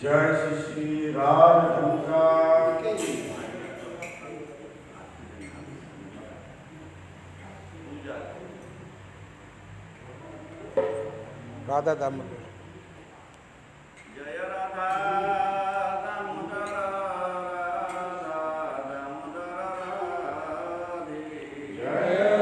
Jai Shri Shri Radha Radha Damodar Jai Radha Damodar Radhe Jai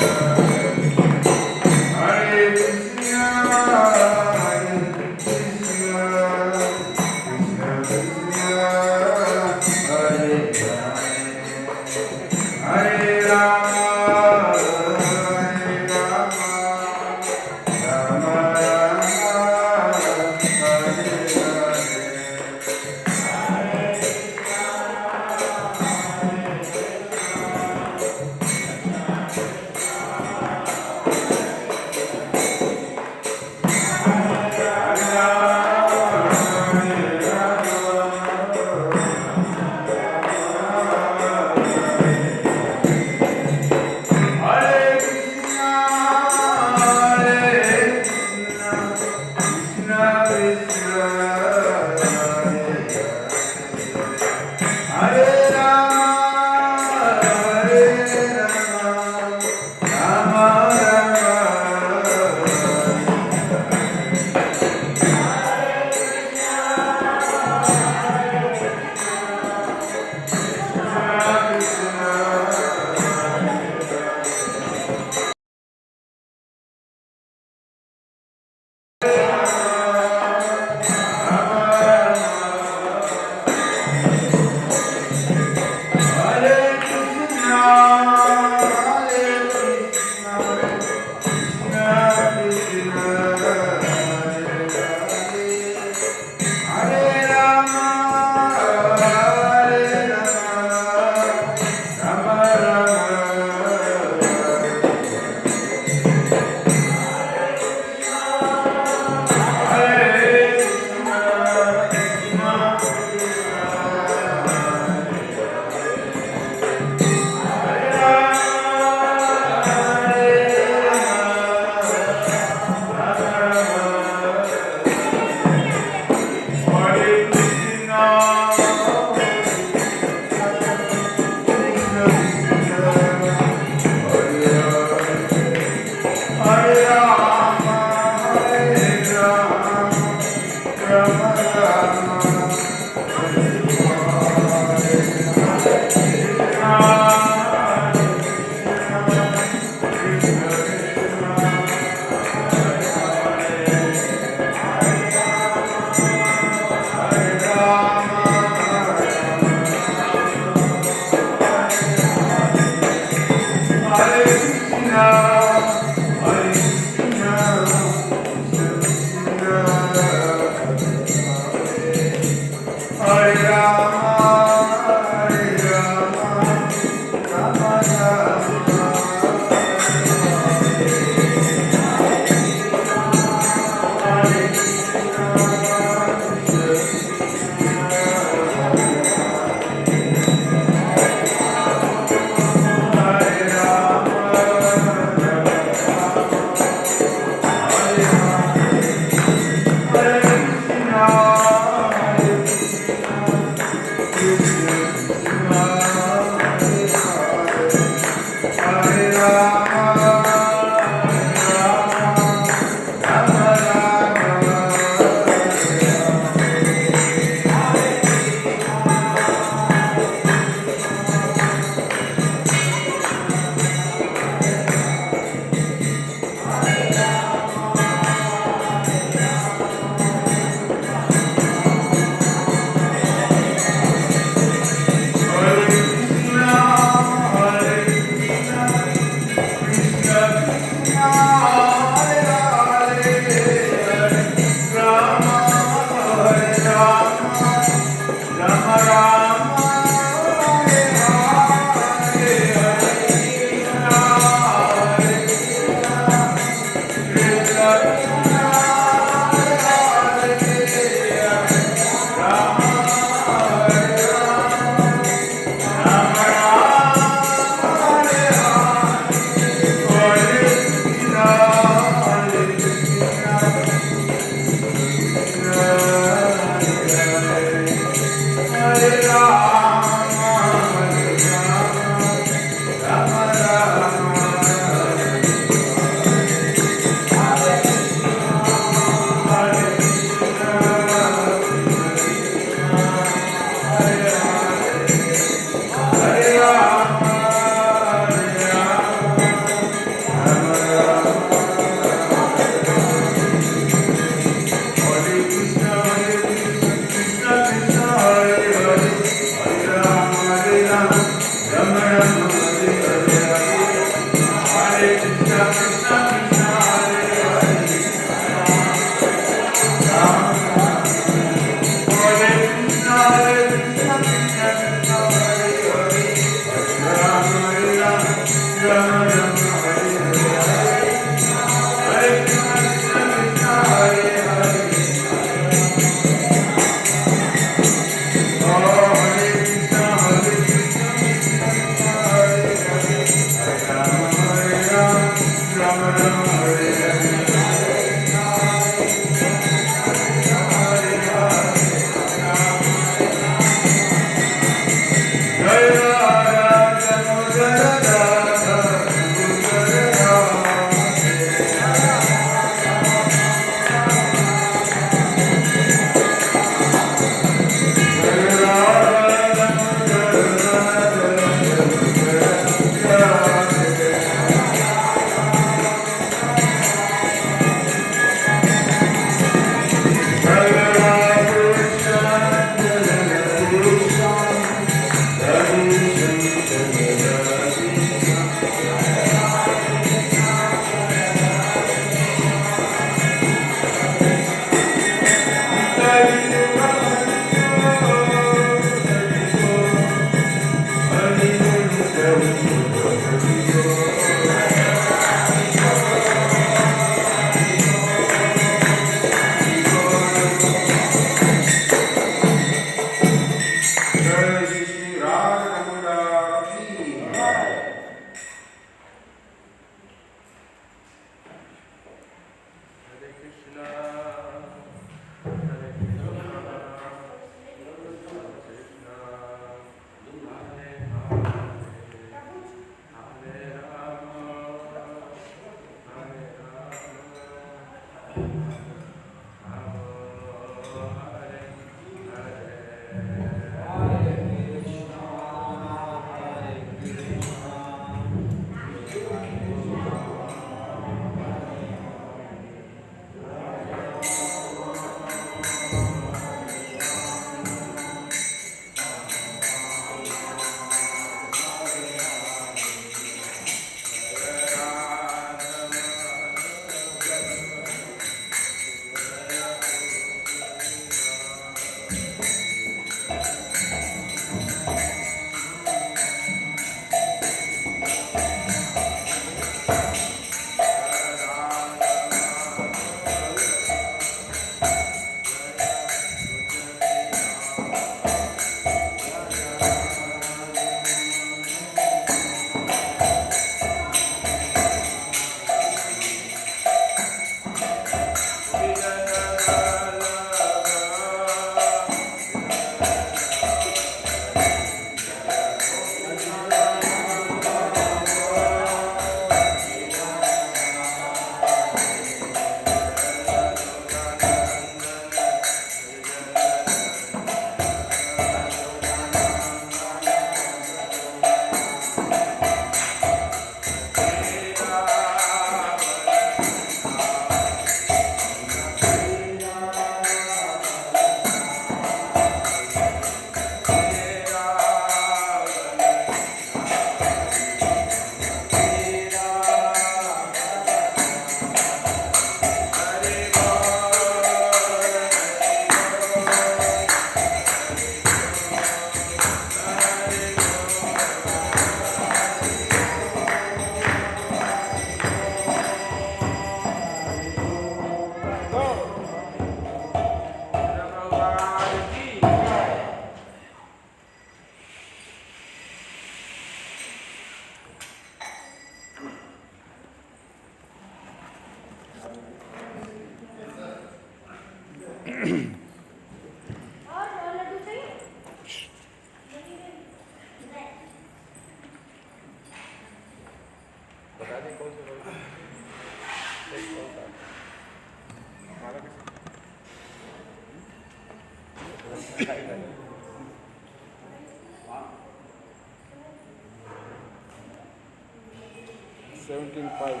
17.5.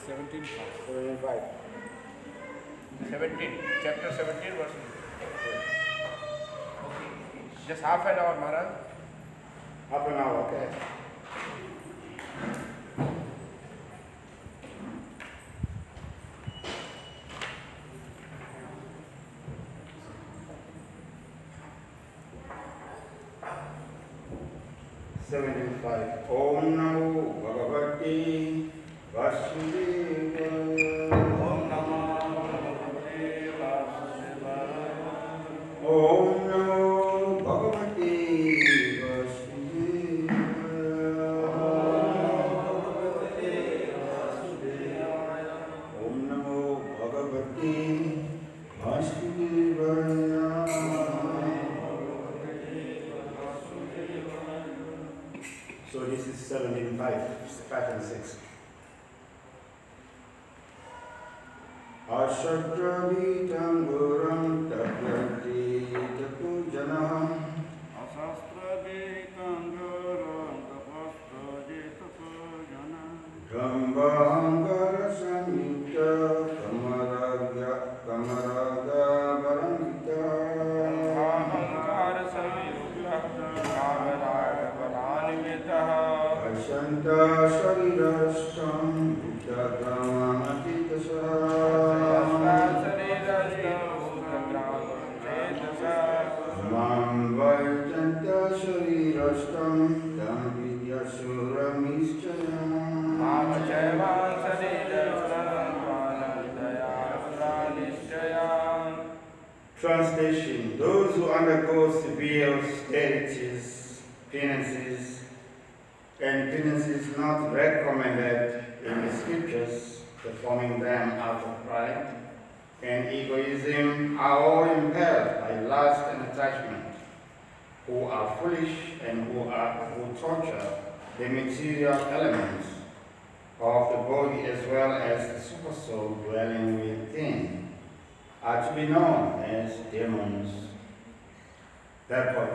17.5. 17, chapter 17, verse 1. Okay. Just half an hour, Maharaj. Half an hour, okay. Om Namo Bhagavate Vasudevaya. Om Namo Bhagavate Vasudevaya. Om Namo Bhagavate Vasudevaya. Om Namo Bhagavate Vasudevaya. So this is 17.5, 5 and 6. Ashtakam Guram Tatyati Tapujanam Dhambahangara Samyukta Kamaraga Barangita Ashanta Sharirashtam Buddha Mam Vajanta Sharirashtam Tam Vidyasuramishchayam Translation: those who undergo severe austerities, penances not recommended in the scriptures, performing them out of pride and egoism, are all impelled by lust and attachment, who are foolish and who torture the material elements of the body as well as the super soul dwelling within, are to be known as demons. Therefore,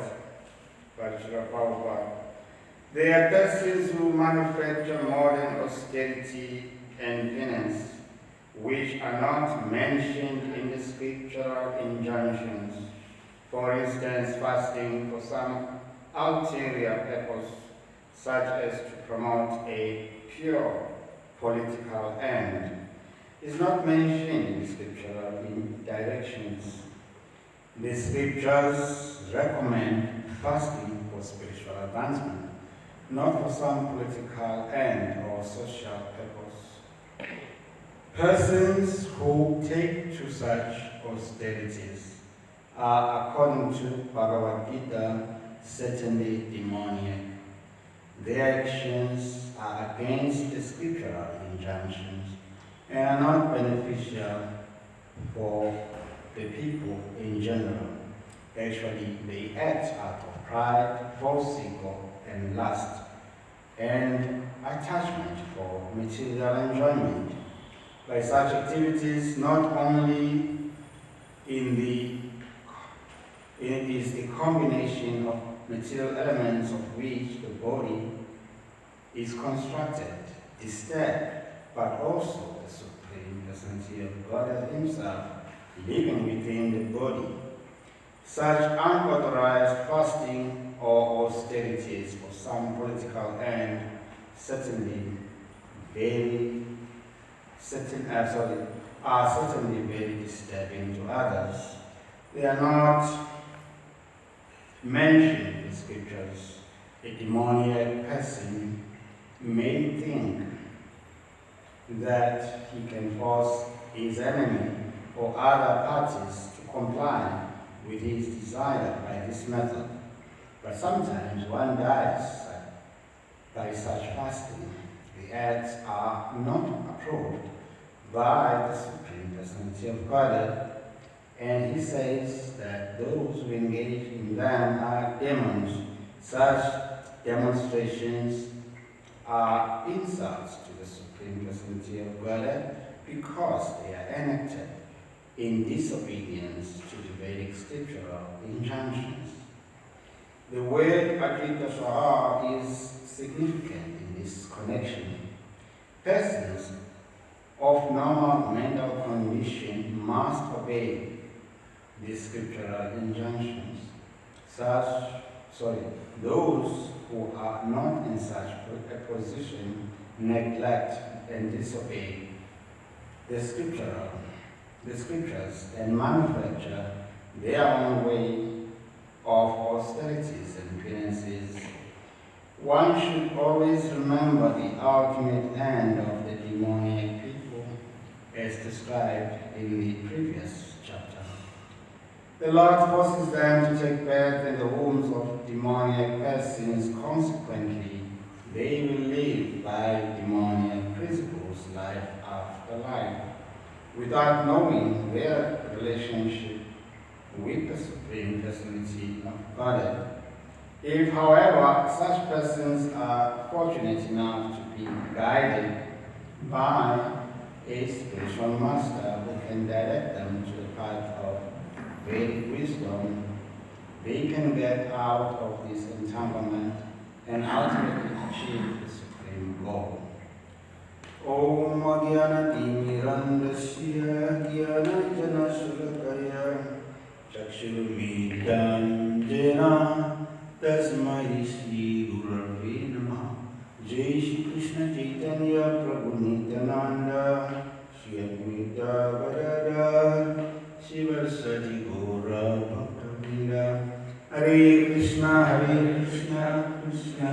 they are persons who manufacture modern austerity and penance, which are not mentioned in the scriptural injunctions. For instance, fasting for some ulterior purpose, such as to promote a pure political end, is not mentioned in the scriptural directions. The scriptures recommend fasting for spiritual advancement, not for some political end or social purpose. Persons who take to such austerities are, according to Bhagavad Gita, certainly demoniac. Their actions are against the scriptural injunctions and are not beneficial for the people in general. Actually, they act out of pride, false ego, and lust, and attachment for material enjoyment. By such activities, not only is the combination of material elements of which the body is constructed disturbed, but also the Supreme Personality of God Himself living within the body. Such unauthorized fasting or austerities for some political end are certainly very disturbing to others. They are not mentioned in the scriptures. A demoniac person may think that he can force his enemy or other parties to comply with his desire by this method. But sometimes one dies by such fasting. The acts are not approved by the Supreme Personality of God, and he says that those who engage in them are demons. Such demonstrations are insults to the Supreme Personality of God because they are enacted in disobedience to the Vedic scriptural injunctions. The word Akita Shaha is significant in this this connection. Persons of normal mental condition must obey these scriptural injunctions. Those who are not in such a position neglect and disobey the scriptures and manufacture their own way of austerities and penances. One should always remember the ultimate end of the demoniac people as described in the previous chapter. The Lord forces them to take birth in the wombs of demoniac persons. Consequently, they will live by demoniac principles life after life, without knowing their relationship with the Supreme Personality of Godhead. If, however, such persons are fortunate enough to be guided by a spiritual master who can direct them to the path of Vedic wisdom, they can get out of this entanglement and ultimately achieve the supreme goal. Om Jnana Timirandasya Jnana Jana Sulakaya Chakshurumidam Jena Tasmai Shri Gurave Namaha. Jai Shri Krishna Chaitanya Prabhu Nityananda Shri Advaita Gadadhar Sivasati Gaura Bhakta-vrinda. Hare Krishna, Krishna Krishna,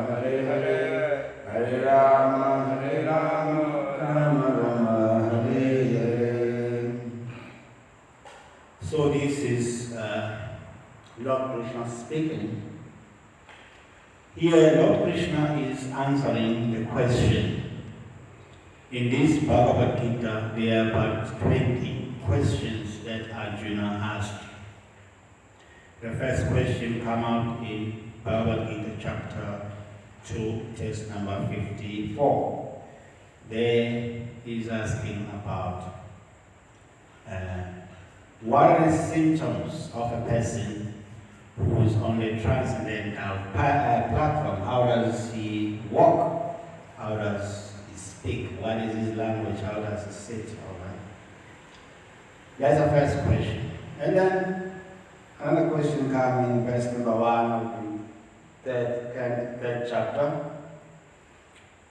Hare Hare, Hare Rama, Rama Rama, Hare Hare. So this is Lord Krishna speaking. Here Lord Krishna is answering the question. In this Bhagavad Gita, there are about 20 questions that Arjuna asked. The first question comes out in Bhagavad Gita chapter 2, text number 54. There he's asking about what are the symptoms of a person who is on the transcendental platform. How does he walk? How does he speak? What is his language? How does he sit? All right. That's the first question. And then another question comes in verse number 1 of the third chapter.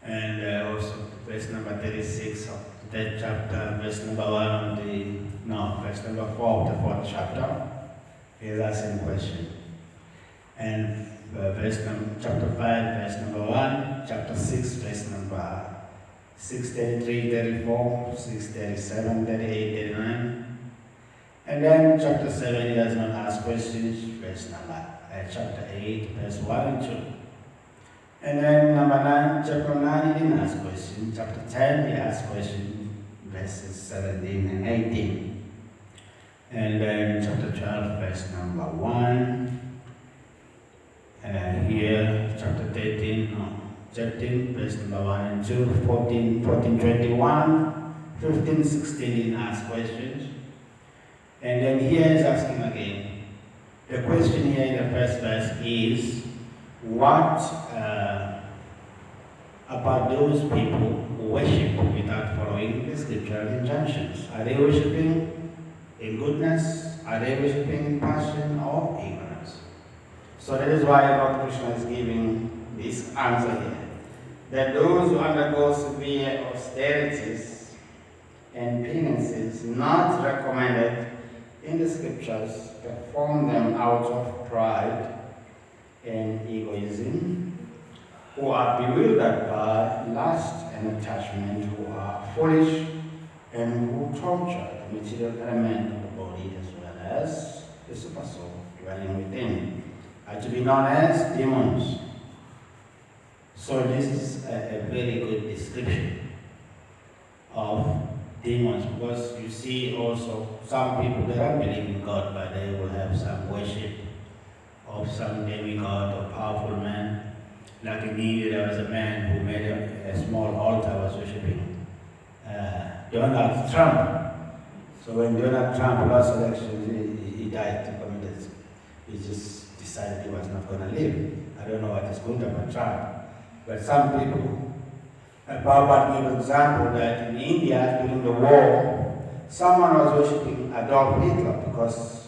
And also verse number 36 of the third chapter, verse number 1 of verse number 4 of the 4th chapter. He's asking question. And chapter 5, verse number 1, chapter 6, verse number 6, 33, 34, 6, 37, 38, 39. And then chapter 7, he does not ask questions, verse number, chapter 8, verse 1 and 2. And then number 9, chapter 9, he didn't ask questions. Chapter 10, he asked questions, verses 17 and 18. And then chapter 12, verse number 1. Here, chapter 13, verse number 1 and 2, 14, 21, 15, 16, he didn't ask questions. And then here he's asking again. The question here in the first verse is, what about those people who worship without following the scriptural injunctions? Are they worshiping in goodness? Are they worshiping in passion or ignorance? So that is why Lord Krishna is giving this answer here. That those who undergo severe austerities and penances not recommended in the scriptures perform them out of pride and egoism, who are bewildered by lust and attachment, who are foolish, and who torture the material element of the body as well as the super soul dwelling within, are to be known as demons. So this is a very good description of demons, because you see also some people, they don't believe in God, but they will have some worship of some demigod or powerful man. Like in India, there was a man who made a small altar, was worshiping Donald Trump. So when Donald Trump lost elections, he died to commit it. He just decided he was not going to live. I don't know what is good about Trump. But some people, Prabhupada gave an example that in India during the war, someone was worshipping Adolf Hitler because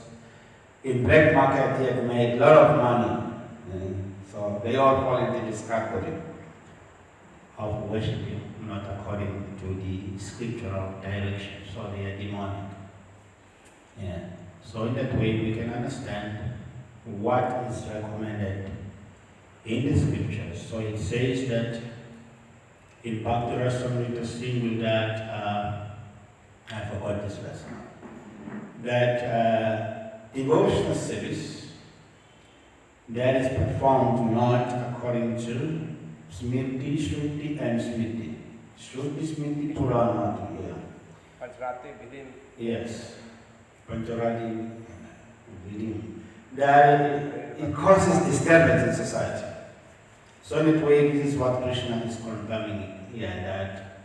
in black market he had made a lot of money. So they all fall into this category of worshipping not according to the scriptural direction. So they are demonic. Yeah. So in that way we can understand what is recommended in the scriptures. So it says that in Bhakti Rasamrita Singh that I forgot this verse now, that devotional service that is performed not according to Smriti, Shruti and Smriti. Shruti, Smriti, Purana, yeah. Pancharati, Vidim. Yes. Pancharati, Vidim. That it causes disturbance in society. So in that way, this is what Krishna is confirming here, that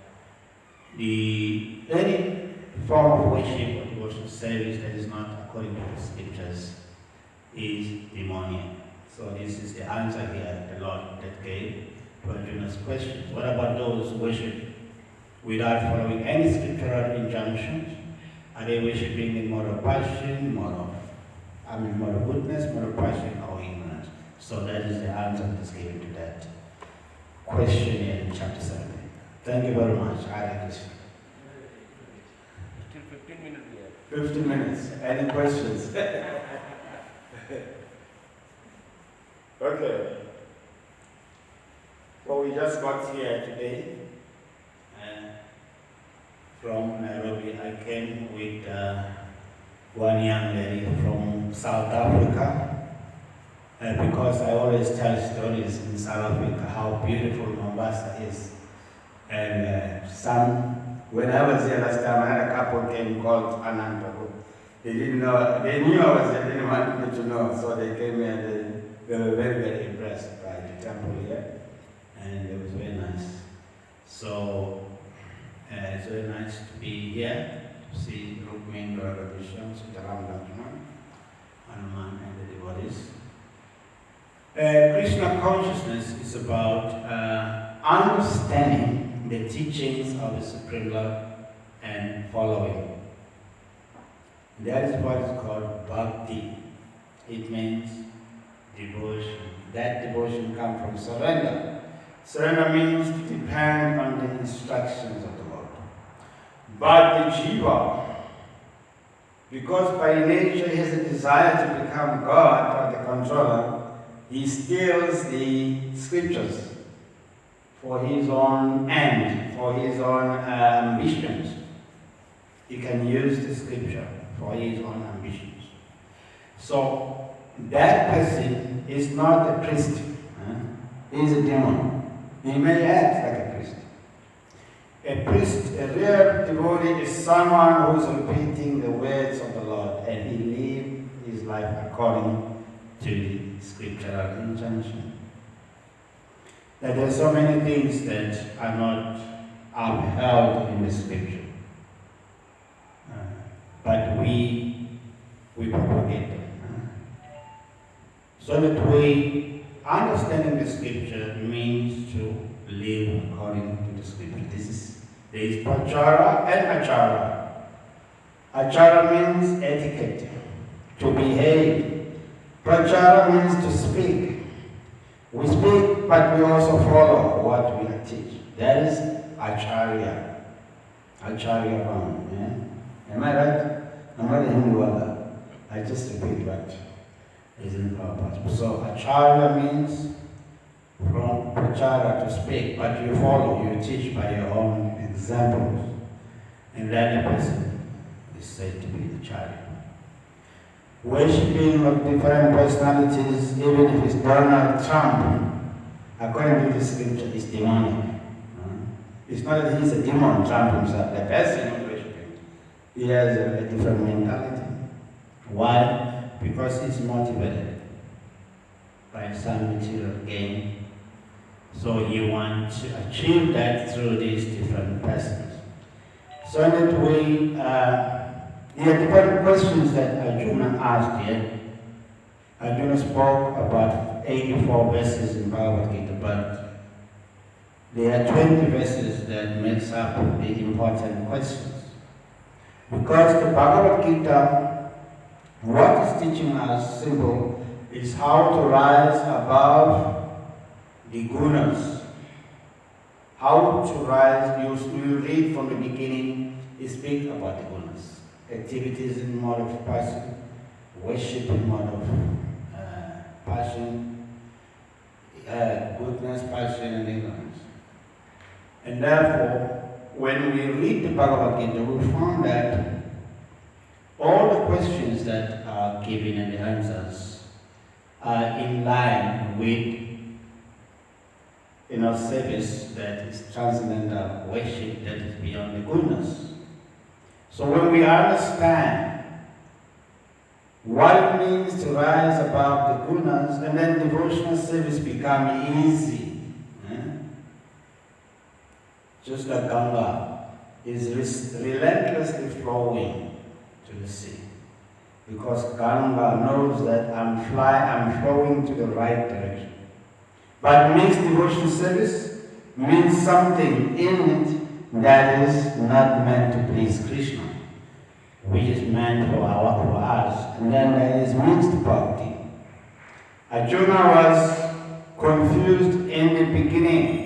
any form of worship or devotional service that is not according to the scriptures is demoniac. So this is the answer here the Lord that gave to Arjuna's questions. What about those who worship without following any scriptural injunctions? Are they worshiping in moral passion, moral goodness, moral passion, or ignorance? So that is the answer that is given to that question here in chapter 17. Thank you very much. Hare Krishna. Still 15 minutes here. 15 minutes. Any questions? Okay. So we just got here today from Nairobi. I came with one young lady from South Africa because I always tell stories in South Africa how beautiful Mombasa is. And when I was here last time, I had a couple came called Anantago. They didn't know, they knew I was there, they didn't want me to know, so they came here. They were very, very impressed by the temple here, and it was very nice. So it's very nice to be here, to see Rukmin, Radhavisham, Sitaram, Lakshman, Hanuman, and the devotees. Krishna consciousness is about understanding the teachings of the Supreme Lord and following. That is what is called Bhakti. It means devotion. That devotion comes from surrender. Surrender means to depend on the instructions of the Lord. But the jiva, because by nature he has a desire to become God or the controller, he steals the scriptures for his own end, for his own ambitions. He can use the scripture for his own ambitions. So that person is not a priest. He is a demon. He may act like a priest. A priest, a real devotee, is someone who is repeating the words of the Lord, and he lives his life according to the scriptural injunction. That there are so many things that are not upheld in the scripture, but we propagate them. So that we understanding the scripture means to live according to the scripture. There is prachara and achara. Achara means etiquette, to behave. Prachara means to speak. We speak, but we also follow what we teach. That is acharya. Acharya Bhavan. Yeah? Am I right? I'm not a Hindu wala. I just repeat what is in Prabhupada. So acharya means from prachara, to speak, but you follow, you teach by your own examples. And then a person is said to be acharya. Worshipping of different personalities, even if it's Donald Trump, according to the scripture, is demonic. It's not that he's a demon, Trump himself. The person who's worshipping, he has a different mentality. Why? Because he's motivated by some material gain. So you want to achieve that through these different persons. So in that way, there are different questions that Arjuna asked here. Arjuna spoke about 84 verses in Bhagavad Gita, but there are 20 verses that makes up the important questions. Because the Bhagavad Gita, what is teaching us simple is how to rise above the gunas. How to rise, you read from the beginning, you speak about the gunas. Activities in mode of passion, worship in mode of passion, goodness, passion, and ignorance. And therefore, when we read the Bhagavad Gita, we find that all the questions that are given and the answers are in line with service that is transcendental worship that is beyond the gunas. So when we understand what it means to rise above the gunas, and then devotional service become easy. Just like Ganga is relentlessly flowing to the sea. Because Ganga knows that I'm flowing to the right direction. But mixed devotional service means something in it that is not meant to please Krishna, which is meant for us. And then there is mixed bhakti. Arjuna was confused in the beginning.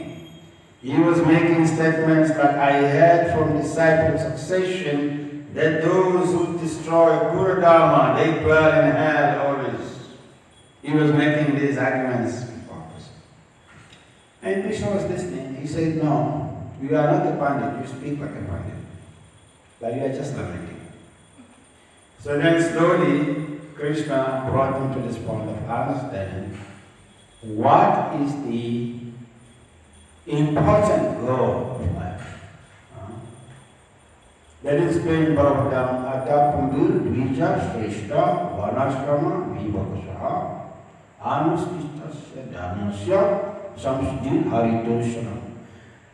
He was making statements like, I heard from disciple succession that those who destroy Guru Dharma, they dwell in hell always. He was making these arguments. And Krishna was listening. He said, no, you are not a pandit, you speak like a pandit. But you are just lamenting. So then slowly, Krishna brought him to this point of understanding what is the important goal of life. That is explained Bhagavatam Atapundur Dvija Shrishta Varnashrama Vibhakasha Anuskishtasya Dharmasya Samsudin Haritoshana.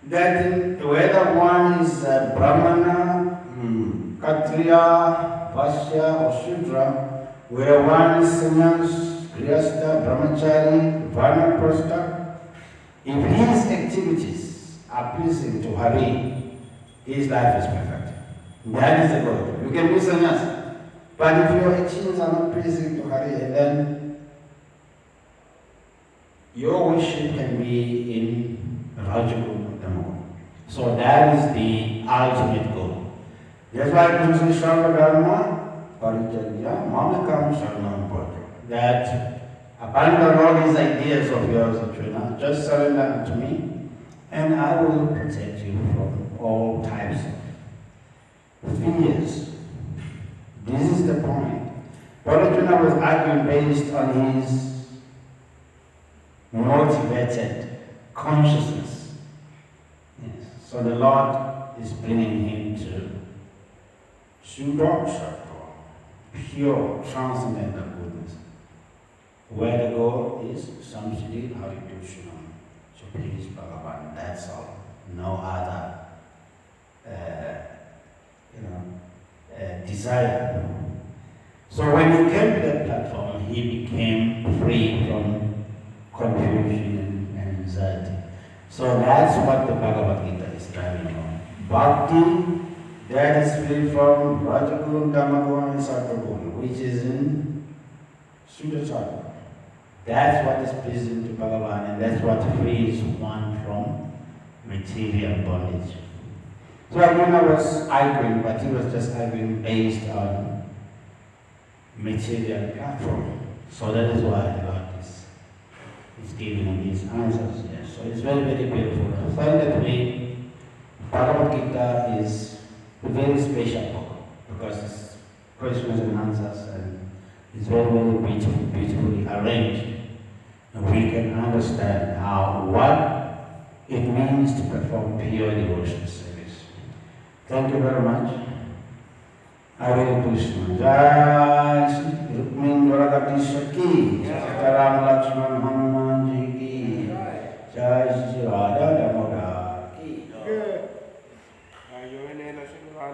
That whether one is Brahmana, Kshatriya, Vaishya or Shudra, whether one is sannyas, grihastha, brahmachari, vanaprastha, if his activities are pleasing to Hari, his life is perfect. That is the goal. You can be sannyas, but if your actions are not pleasing to Hari, then your worship can be in Rajaguna Dhamma. So that is the ultimate goal. That's why it says Sharva Dharma Parityajya Mamekam Sharanam Bhaja. That abandon all these ideas of yours, Arjuna, just surrender to me, and I will protect you from all types of fears. This is the point. But Arjuna was arguing based on his motivated consciousness. Yes. So the Lord is bringing him to Shuddha, pure transcendental goodness, where the goal is Samsiddhi Haridushanam, to please Bhagavan. That's all. No other desire. So when he came to that platform, he became free from confusion and anxiety. So that's what the Bhagavad Gita is driving on. Bhakti, that is free from Rajaguna, Tamaguna, and Sattva, which is in Shuddha. That's what is pleasing to Bhagavan, and that's what frees one from material bondage. So Arjuna was arguing, but he was just arguing based on material platform. So that is why the Lord is giving him these answers. Yes. So it's very, very beautiful. I find that way Bhagavad Gita is a very special book because it's questions and answers, and it's very, very beautifully arranged. And we can understand what it means to perform pure devotional service. Thank you very much. Hare Krishna. Jaya Shri Rukmin Dwaragati Shaki. Sitaram Lakshman Hanuman Ji Ki. Jaya Shri Radha Damodara Ki. Ayone Narsingha